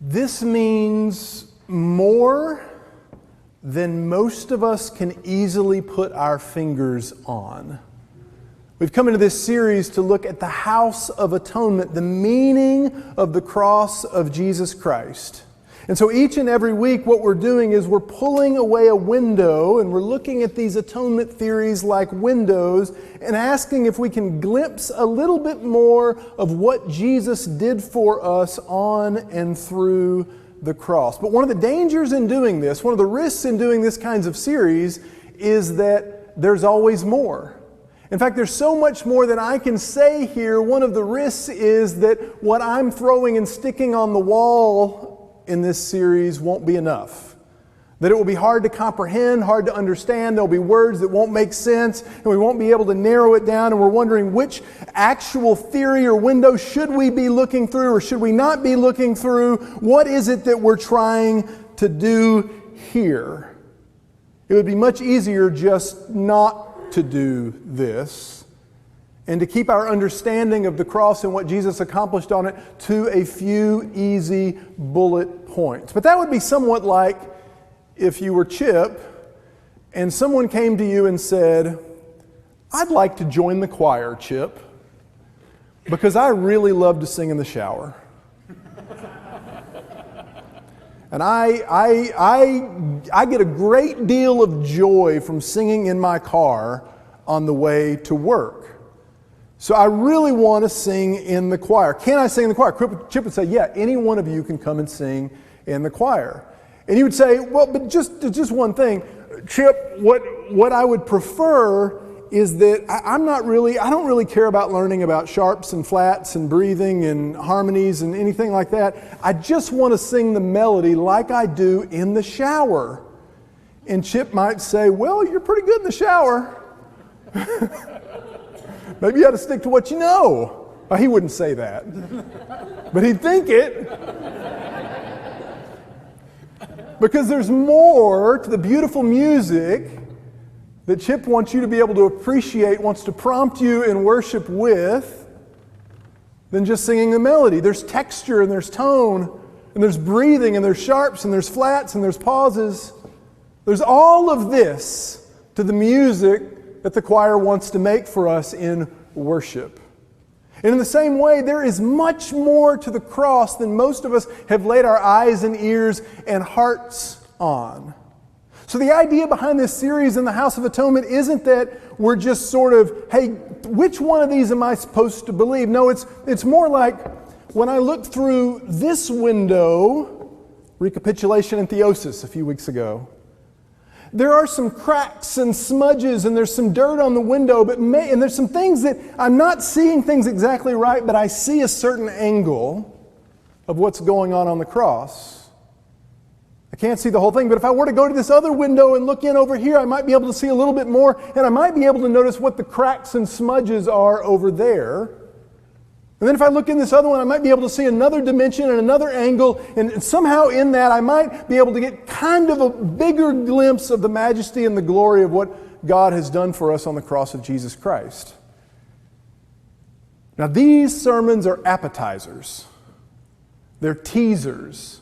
This means more than most of us can easily put our fingers on. We've come into this series to look at the house of atonement, the meaning of the cross of Jesus Christ. And so each and every week what we're doing is we're pulling away a window and we're looking at these atonement theories like windows and asking if we can glimpse a little bit more of what Jesus did for us on and through the cross. But one of the dangers in doing this, one of the risks in doing this kinds of series is that there's always more. In fact, there's so much more that I can say here. One of the risks is that what I'm throwing and sticking on the wall in this series won't be enough. That it will be hard to comprehend, hard to understand. There'll be words that won't make sense, and we won't be able to narrow it down, and we're wondering which actual theory or window should we be looking through or should we not be looking through? What is it that we're trying to do here? It would be much easier just not to do this and to keep our understanding of the cross and what Jesus accomplished on it to a few easy bullet points. But that would be somewhat like if you were Chip and someone came to you and said, "I'd like to join the choir, Chip, because I really love to sing in the shower. And I get a great deal of joy from singing in my car on the way to work. So I really want to sing in the choir. Can I sing in the choir?" Chip would say, "Yeah, any one of you can come and sing in the choir." And you would say, "Well, but just one thing, Chip, what I would prefer is that I don't really care about learning about sharps and flats and breathing and harmonies and anything like that. I just want to sing the melody like I do in the shower." And Chip might say, "Well, you're pretty good in the shower. Maybe you ought to stick to what you know." Well, he wouldn't say that, but he'd think it. Because there's more to the beautiful music that Chip wants you to be able to appreciate, wants to prompt you in worship with, than just singing the melody. There's texture and there's tone and there's breathing and there's sharps and there's flats and there's pauses. There's all of this to the music that the choir wants to make for us in worship. And in the same way, there is much more to the cross than most of us have laid our eyes and ears and hearts on. So the idea behind this series in the House of Atonement isn't that we're just sort of, hey, which one of these am I supposed to believe? No, it's more like when I look through this window, recapitulation and theosis a few weeks ago, there are some cracks and smudges and there's some dirt on the window, and there's some things that I'm not seeing things exactly right, but I see a certain angle of what's going on the cross. I can't see the whole thing, but if I were to go to this other window and look in over here, I might be able to see a little bit more, and I might be able to notice what the cracks and smudges are over there. And then if I look in this other one, I might be able to see another dimension and another angle, and somehow in that I might be able to get kind of a bigger glimpse of the majesty and the glory of what God has done for us on the cross of Jesus Christ. Now these sermons are appetizers. They're teasers.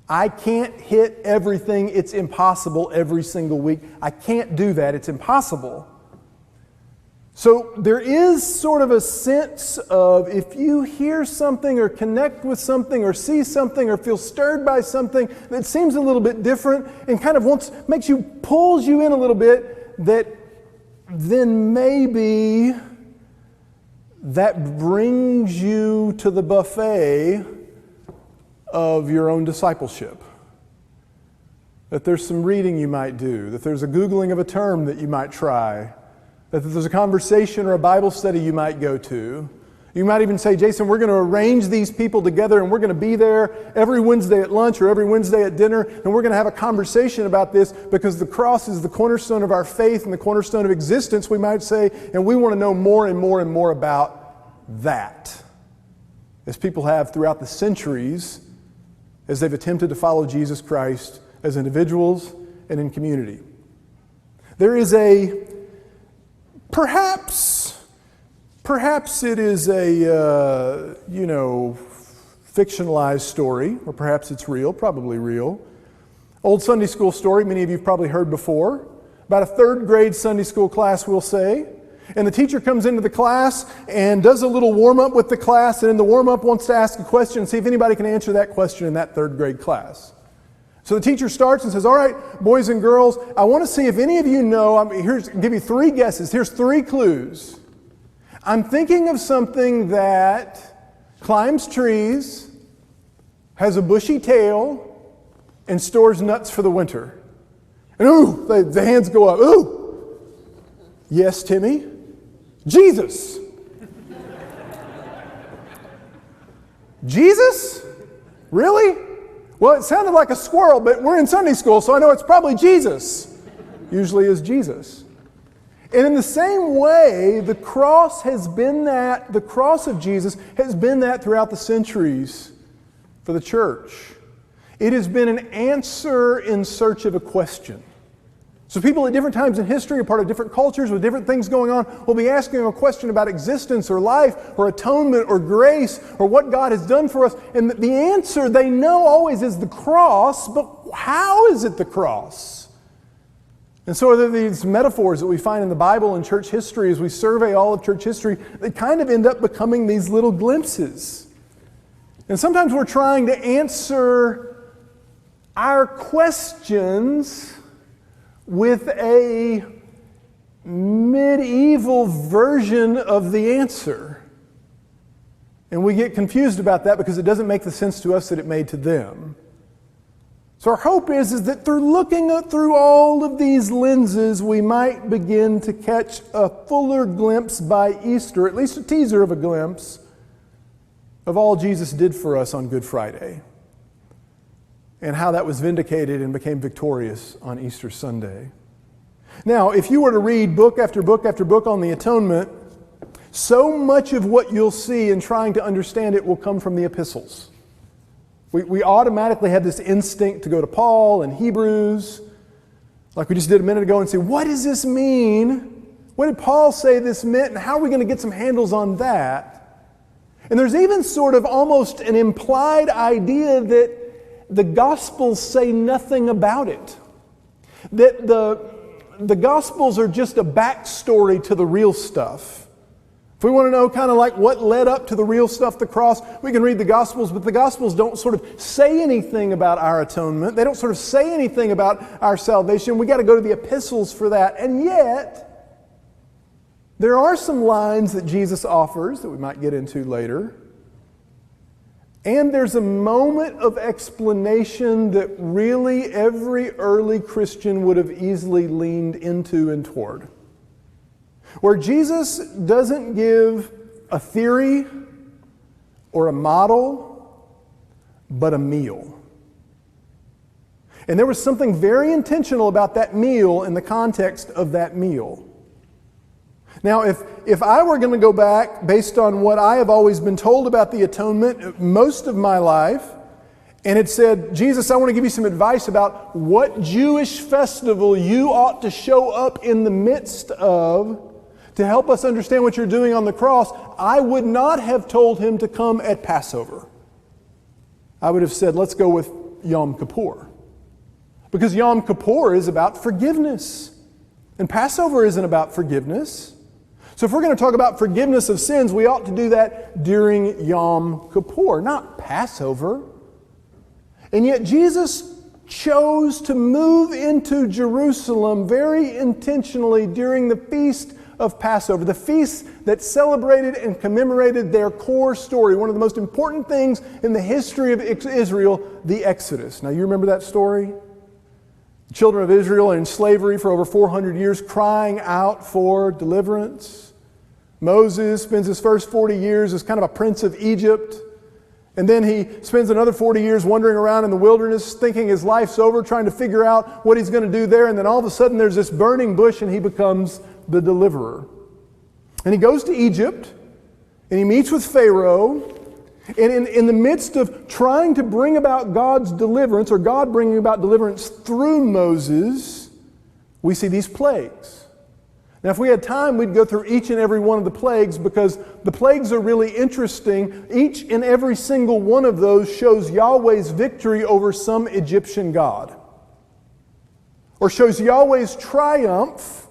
I can't hit everything. It's impossible every single week. I can't do that. It's impossible. So there is sort of a sense of if you hear something or connect with something or see something or feel stirred by something that seems a little bit different and kind of pulls you in a little bit, that then maybe that brings you to the buffet of your own discipleship. That there's some reading you might do, that there's a Googling of a term that you might try, that there's a conversation or a Bible study you might go to. You might even say, "Jason, we're going to arrange these people together and we're going to be there every Wednesday at lunch or every Wednesday at dinner, and we're going to have a conversation about this because the cross is the cornerstone of our faith and the cornerstone of existence," we might say, and we want to know more and more and more about that. As people have throughout the centuries, as they've attempted to follow Jesus Christ as individuals and in community. There is perhaps it is a, fictionalized story, or perhaps it's real, probably real. Old Sunday school story, many of you have probably heard before. About a third grade Sunday school class, we'll say. And the teacher comes into the class and does a little warm-up with the class, and in the warm-up wants to ask a question and see if anybody can answer that question in that third grade class. So the teacher starts and says, all right, boys and girls, I want to see if any of you know, I'll give you 3 guesses. Here's 3 clues. I'm thinking of something that climbs trees, has a bushy tail, and stores nuts for the winter. And ooh, the hands go up. Ooh. Yes, Timmy. Jesus. Jesus? Really? Well, it sounded like a squirrel, but we're in Sunday school, so I know it's probably Jesus. Usually is Jesus. And in the same way, the cross of Jesus has been that throughout the centuries for the church. It has been an answer in search of a question. So people at different times in history, a part of different cultures with different things going on, will be asking a question about existence or life or atonement or grace or what God has done for us. And the answer they know always is the cross, but how is it the cross? And so are there these metaphors that we find in the Bible and church history as we survey all of church history that kind of end up becoming these little glimpses. And sometimes we're trying to answer our questions with a medieval version of the answer. And we get confused about that because it doesn't make the sense to us that it made to them. So our hope is that through looking through all of these lenses, we might begin to catch a fuller glimpse by Easter, at least a teaser of a glimpse, of all Jesus did for us on Good Friday, and how that was vindicated and became victorious on Easter Sunday. Now, if you were to read book after book after book on the atonement, so much of what you'll see in trying to understand it will come from the epistles. We automatically have this instinct to go to Paul and Hebrews, like we just did a minute ago, and say, what does this mean? What did Paul say this meant, and how are we going to get some handles on that? And there's even sort of almost an implied idea that the Gospels say nothing about it. That the Gospels are just a backstory to the real stuff. If we want to know kind of like what led up to the real stuff, the cross, we can read the Gospels, but the Gospels don't sort of say anything about our atonement. They don't sort of say anything about our salvation. We got to go to the epistles for that. And yet, there are some lines that Jesus offers that we might get into later. And there's a moment of explanation that really every early Christian would have easily leaned into and toward. Where Jesus doesn't give a theory or a model, but a meal. And there was something very intentional about that meal in the context of that meal. Now, if I were going to go back based on what I have always been told about the atonement most of my life, and it said, Jesus, I want to give you some advice about what Jewish festival you ought to show up in the midst of to help us understand what you're doing on the cross, I would not have told him to come at Passover. I would have said, let's go with Yom Kippur. Because Yom Kippur is about forgiveness. And Passover isn't about forgiveness. So if we're going to talk about forgiveness of sins, we ought to do that during Yom Kippur, not Passover. And yet Jesus chose to move into Jerusalem very intentionally during the feast of Passover, the feast that celebrated and commemorated their core story, one of the most important things in the history of Israel, the Exodus. Now you remember that story? The children of Israel are in slavery for over 400 years, crying out for deliverance. Moses spends his first 40 years as kind of a prince of Egypt. And then he spends another 40 years wandering around in the wilderness, thinking his life's over, trying to figure out what he's going to do there. And then all of a sudden there's this burning bush and he becomes the deliverer. And he goes to Egypt and he meets with Pharaoh. And in the midst of trying to bring about God's deliverance, or God bringing about deliverance through Moses, we see these plagues. Now, if we had time, we'd go through each and every one of the plagues because the plagues are really interesting. Each and every single one of those shows Yahweh's victory over some Egyptian god, or shows Yahweh's triumph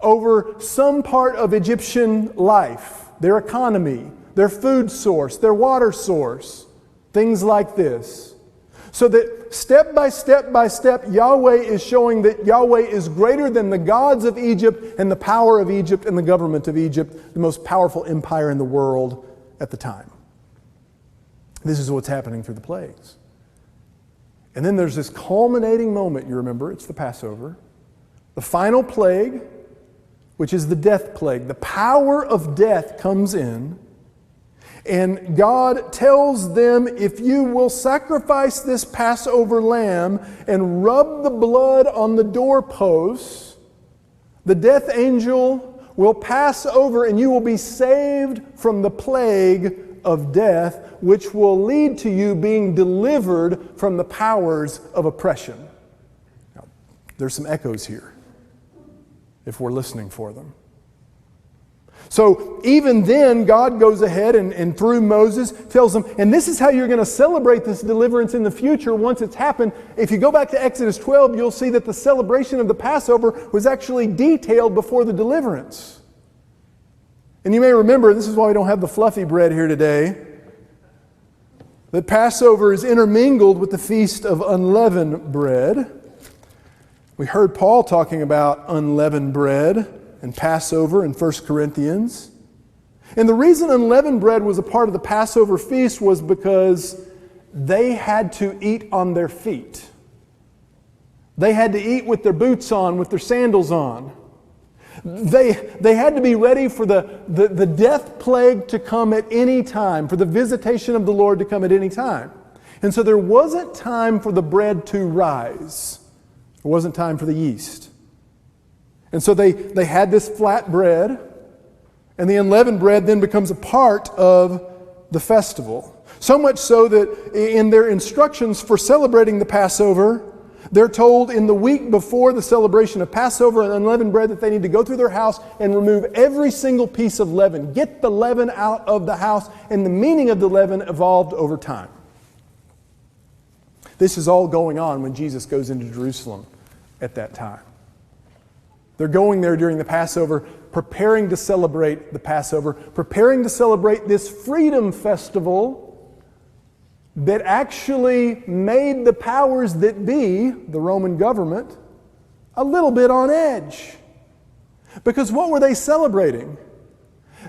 over some part of Egyptian life, their economy, their food source, their water source, things like this. So that step by step by step, Yahweh is showing that Yahweh is greater than the gods of Egypt and the power of Egypt and the government of Egypt, the most powerful empire in the world at the time. This is what's happening through the plagues. And then there's this culminating moment, you remember, it's the Passover. The final plague, which is the death plague. The power of death comes in. And God tells them, if you will sacrifice this Passover lamb and rub the blood on the doorposts, the death angel will pass over and you will be saved from the plague of death, which will lead to you being delivered from the powers of oppression. Now, there's some echoes here, if we're listening for them. So even then, God goes ahead and through Moses tells them, and this is how you're going to celebrate this deliverance in the future once it's happened. If you go back to Exodus 12, you'll see that the celebration of the Passover was actually detailed before the deliverance. And you may remember, this is why we don't have the fluffy bread here today, that Passover is intermingled with the Feast of Unleavened Bread. We heard Paul talking about unleavened bread and Passover in 1 Corinthians. And the reason unleavened bread was a part of the Passover feast was because they had to eat on their feet. They had to eat with their boots on, with their sandals on. They had to be ready for the death plague to come at any time, for the visitation of the Lord to come at any time. And so there wasn't time for the bread to rise. There wasn't time for the yeast. And so they had this flat bread, and the unleavened bread then becomes a part of the festival. So much so that in their instructions for celebrating the Passover, they're told in the week before the celebration of Passover and unleavened bread that they need to go through their house and remove every single piece of leaven. Get the leaven out of the house, and the meaning of the leaven evolved over time. This is all going on when Jesus goes into Jerusalem at that time. They're going there during the Passover, preparing to celebrate the Passover, preparing to celebrate this freedom festival that actually made the powers that be, the Roman government, a little bit on edge. Because what were they celebrating?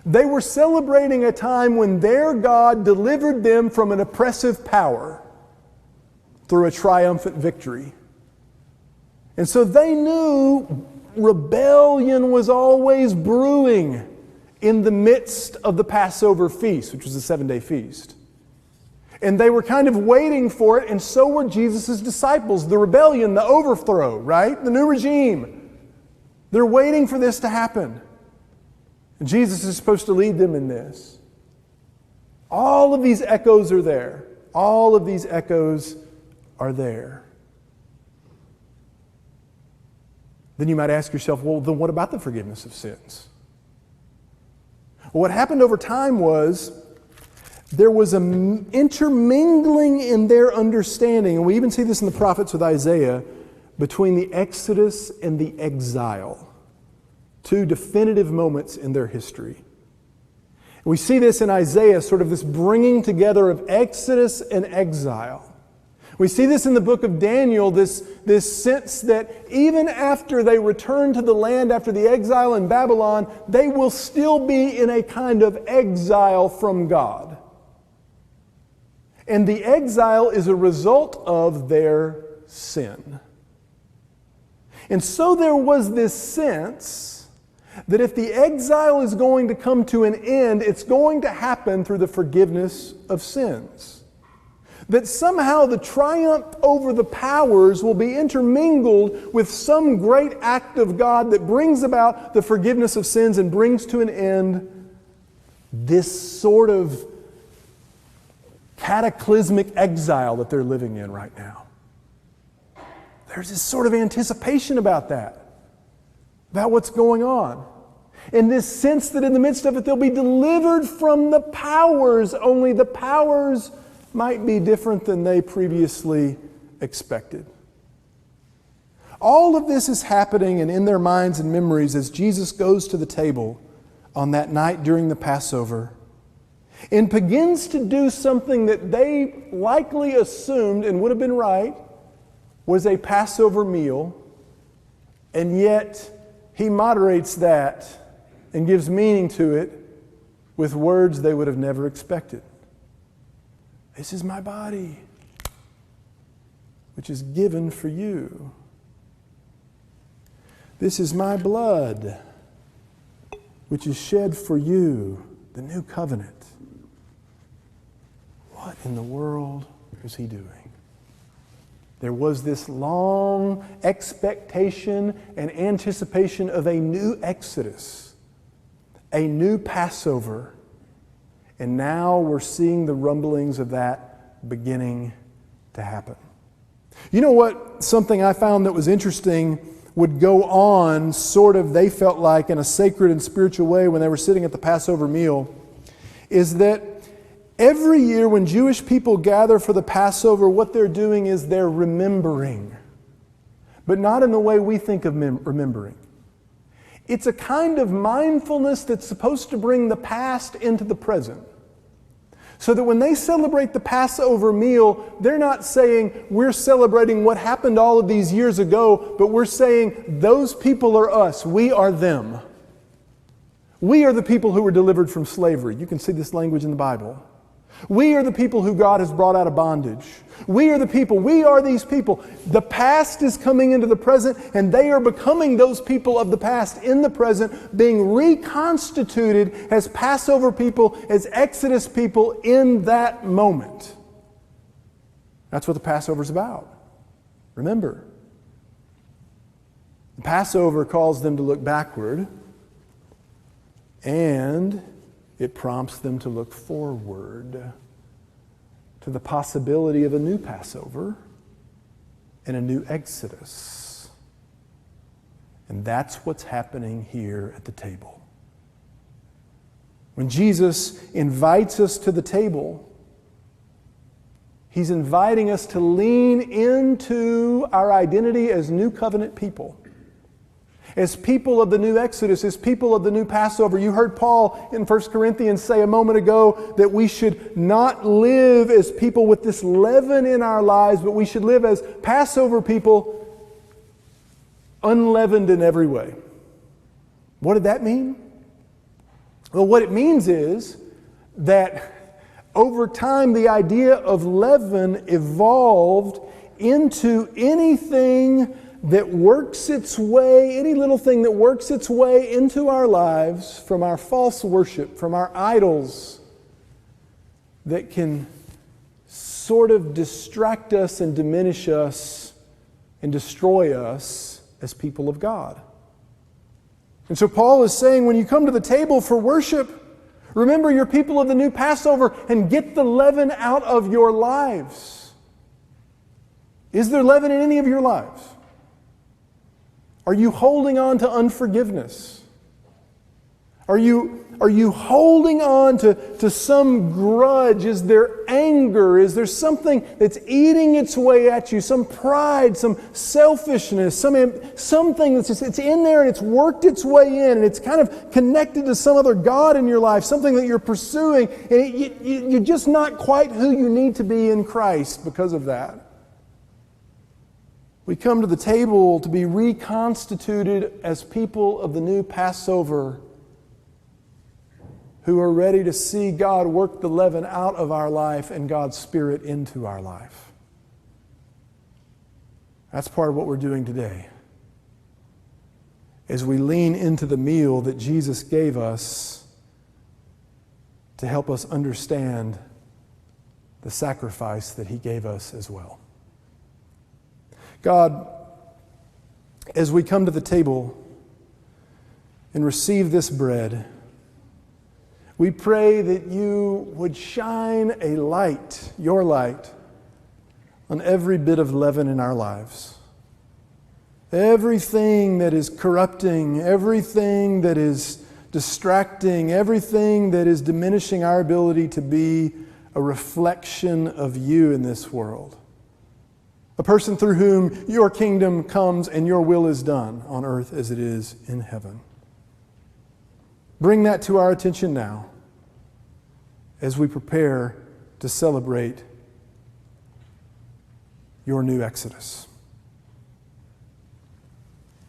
They were celebrating a time when their God delivered them from an oppressive power through a triumphant victory. And so they knew rebellion was always brewing in the midst of the Passover feast, which was a 7-day feast. And they were kind of waiting for it, and so were Jesus' disciples. The rebellion, the overthrow, right? The new regime. They're waiting for this to happen. And Jesus is supposed to lead them in this. All of these echoes are there. All of these echoes are there. Then you might ask yourself, well, then what about the forgiveness of sins? Well, what happened over time was there was an intermingling in their understanding, and we even see this in the prophets with Isaiah, between the Exodus and the exile. Two definitive moments in their history. And we see this in Isaiah, sort of this bringing together of Exodus and exile. We see this in the book of Daniel, this sense that even after they return to the land after the exile in Babylon, they will still be in a kind of exile from God. And the exile is a result of their sin. And so there was this sense that if the exile is going to come to an end, it's going to happen through the forgiveness of sins. That somehow the triumph over the powers will be intermingled with some great act of God that brings about the forgiveness of sins and brings to an end this sort of cataclysmic exile that they're living in right now. There's this sort of anticipation about that, about what's going on. In this sense that in the midst of it, they'll be delivered from the powers, only the powers might be different than they previously expected. All of this is happening and in their minds and memories as Jesus goes to the table on that night during the Passover and begins to do something that they likely assumed and would have been right was a Passover meal, and yet he moderates that and gives meaning to it with words they would have never expected. This is my body, which is given for you. This is my blood, which is shed for you, the new covenant. What in the world was he doing? There was this long expectation and anticipation of a new Exodus, a new Passover, and now we're seeing the rumblings of that beginning to happen. You know what? Something I found that was interesting would go on sort of, they felt like, in a sacred and spiritual way when they were sitting at the Passover meal, is that every year when Jewish people gather for the Passover, what they're doing is they're remembering. But not in the way we think of remembering. It's a kind of mindfulness that's supposed to bring the past into the present. So that when they celebrate the Passover meal, they're not saying we're celebrating what happened all of these years ago, but we're saying those people are us, we are them. We are the people who were delivered from slavery. You can see this language in the Bible. We are the people who God has brought out of bondage. We are the people. We are these people. The past is coming into the present, and they are becoming those people of the past in the present, being reconstituted as Passover people, as Exodus people in that moment. That's what the Passover is about. Remember, the Passover calls them to look backward, and it prompts them to look forward to the possibility of a new Passover and a new Exodus. And that's what's happening here at the table. When Jesus invites us to the table, He's inviting us to lean into our identity as new covenant people. As people of the new Exodus, as people of the new Passover. You heard Paul in 1 Corinthians say a moment ago that we should not live as people with this leaven in our lives, but we should live as Passover people, unleavened in every way. What did that mean? Well, what it means is that over time the idea of leaven evolved into anything that works its way, any little thing that works its way into our lives from our false worship, from our idols, that can sort of distract us and diminish us and destroy us as people of God. And so Paul is saying, when you come to the table for worship, remember you're people of the new Passover and get the leaven out of your lives. Is there leaven in any of your lives? Are you holding on to unforgiveness? Are you holding on to some grudge? Is there anger? Is there something that's eating its way at you? Some pride, some selfishness, something that's just, it's in there and it's worked its way in and it's kind of connected to some other God in your life, something that you're pursuing, and you're just not quite who you need to be in Christ because of that. We come to the table to be reconstituted as people of the new Passover who are ready to see God work the leaven out of our life and God's Spirit into our life. That's part of what we're doing today. As we lean into the meal that Jesus gave us to help us understand the sacrifice that He gave us as well. God, as we come to the table and receive this bread, we pray that You would shine a light, Your light, on every bit of leaven in our lives. Everything that is corrupting, everything that is distracting, everything that is diminishing our ability to be a reflection of you in this world. A person through whom your kingdom comes and your will is done on earth as it is in heaven. Bring that to our attention now as we prepare to celebrate your new Exodus.